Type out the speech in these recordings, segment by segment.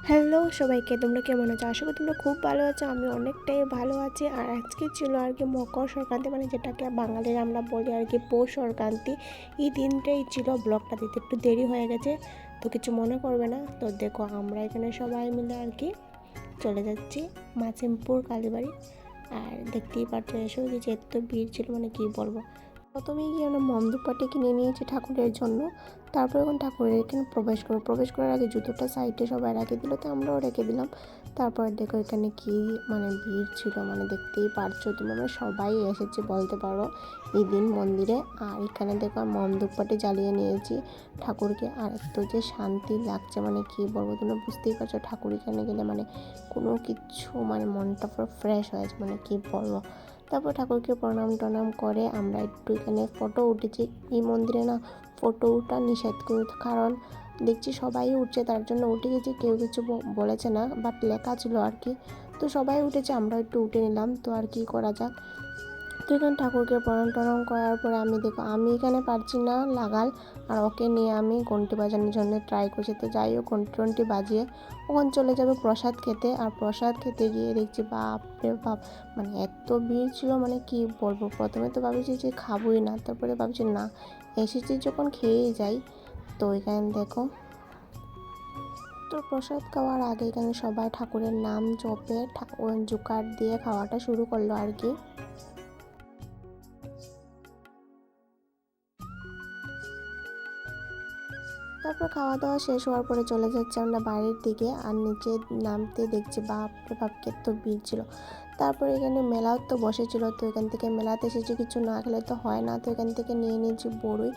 Hello সবাইকে, তোমরা কেমন আছো? আশা করি তোমরা খুব ভালো আছো। আমি অনেকটাই ভালো আছি। আর আজকে ছিল আর কি মকর সংক্রান্তি, মানে যেটাকে বাঙালিরা আমরা বলি আর কি পৌষ সংক্রান্তি। এই দিনটাই ছিল। ব্লগটা দিতে একটু দেরি হয়ে গেছে, তো কিছু মনে করবে না। তো দেখো, আমরা এখানে সবাই মিলে আর কি চলে যাচ্ছি মাসিমপুর কালীবাড়ি। আর দেখতেই পাচ্ছ, এসেও যে এত ভিড় ছিল, মানে কি বলবো। প্রথমেই গিয়ে আমরা মমধূপকাঠি কিনে নিয়েছি ঠাকুরের জন্য। তারপর এখন ঠাকুরের এখানে প্রবেশ করার আগে জুতোটা সাইডে সবাই রেখে দিল, তো আমরাও রেখে দিলাম। তারপর দেখো এখানে কি মানে ভিড় ছিল, মানে দেখতেই পারছো তোমরা, মানে সবাই এসেছে বলতে পারো এই দিন মন্দিরে। আর এখানে দেখো মমধূপকাঠি জ্বালিয়ে নিয়েছি ঠাকুরকে। আর এত যে শান্তি লাগছে, মানে কি বলবো, তোমরা বুঝতেই পারছো ঠাকুর এখানে গেলে মানে কোনো কিছু মানে মনটা পুরো ফ্রেশ হয়ে যায়, মানে কি বলবো। তারপর ঠাকুরকে প্রণাম টনাম করে আমরা একটু এখানে ফটো উঠেছি। এই মন্দিরে না ফটো ওঠা নিষেধ, কারণ দেখছি সবাই উঠছে, তার জন্য উঠে গেছি। কেউ কিছু বলেছে না, বাট লেখা ছিল আর কি। তো সবাই উঠেছে, আমরা একটু উঠে নিলাম। তো আর কি করা যাক। তো এখানে ঠাকুরকে প্রণাম টনাম করার পরে আমি এখানে পারছি না লাগাল। আর ওকে নিয়ে আমি ঘন্টি বাজানোর জন্য ট্রাই করছি। তো যাই হোক, ঘন্টি টন্টি বাজিয়ে ওখানে চলে যাবে প্রসাদ খেতে। আর প্রসাদ খেতে গিয়ে দেখছি বাপ রে বাপ, মানে এত ভিড় ছিল, মানে কি বলবো। প্রথমে তো ভাবছি যে খাবোই না, তারপরে ভাবছি না, এসেছি যখন খেয়েই যাই। তো এখানে দেখো, তো প্রসাদ খাওয়ার আগে এখানে সবাই ঠাকুরের নাম জপে জোকার দিয়ে খাওয়াটা শুরু করলো আর কি। তারপর খাওয়া দাওয়া শেষ হওয়ার পরে চলে যাচ্ছে আমরা বাড়ির দিকে। আর নিচে নামতে দেখছি বাপরে বাপ কত ভিড় ছিল। তারপরে এখানে মেলাও তো বসেছিল, তো এখান থেকে মেলাতে এসেছি, কিছু না খেলে তো হয় না। তো এখান থেকে নিয়ে নিয়েছি বড়ই।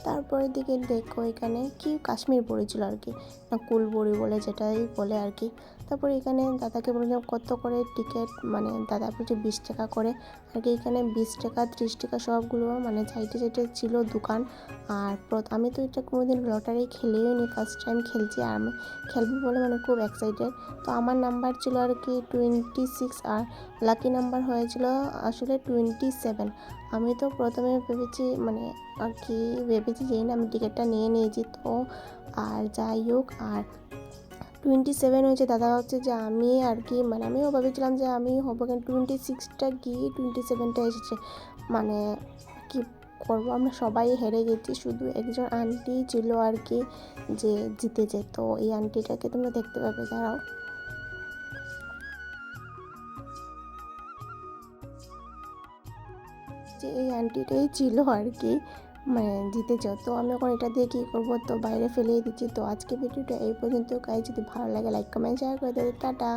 তারপরে দিকে দেখো এখানে কি কাশ্মীর বড়ি ছিল আর কি, না কুল বড়ি বলে যেটাই বলে আর কি। তারপরে এখানে দাদাকে বললাম কত করে টিকিট, মানে দাদা বলছে 20 টাকা করে আর কি। এখানে 20 টাকা 30 টাকা সবগুলো মানে সাইডে সাইডে ছিল দোকান। আর আমি তো এটা কোনোদিন লটারি খেলেও নি, ফার্স্ট টাইম খেলছি। আর আমি খেলবো বলে মানে খুব এক্সাইটেড। তো আমার নাম্বার ছিল আর কি 26, আর লাকি নাম্বার হয়েছিল আসলে 27। আমি তো প্রথমে ভেবেছি মানে আর কি ভেবেছি যে না আমি টিকিটটা নিয়ে নিয়েছি। তো আর যাই হোক, আর 27 হয়েছে। দাদা ভাবছে যে আমি আর কি, মানে আমিও ভেবেছিলাম যে আমি হবো, কিন্তু 26টা গিয়ে 27টা এসেছে। মানে কি করবো, আমরা সবাই হেরে গেছি, শুধু একজন আন্টি ছিল আর কি যে জিতেছে। তো এই আন্টিটাকে তোমরা দেখতে পাবে, দাঁড়াও, যে এই আন্টিটাই ছিল আর কি মানে জিতেছে। তো আমি এখন এটা দিয়ে কী করবো, তো বাইরে ফেলেই দিচ্ছি। তো আজকে ভিডিওটা এই পর্যন্ত। গাইজ যদি ভালো লাগে লাইক কমেন্ট শেয়ার করে দেবে। টাটা।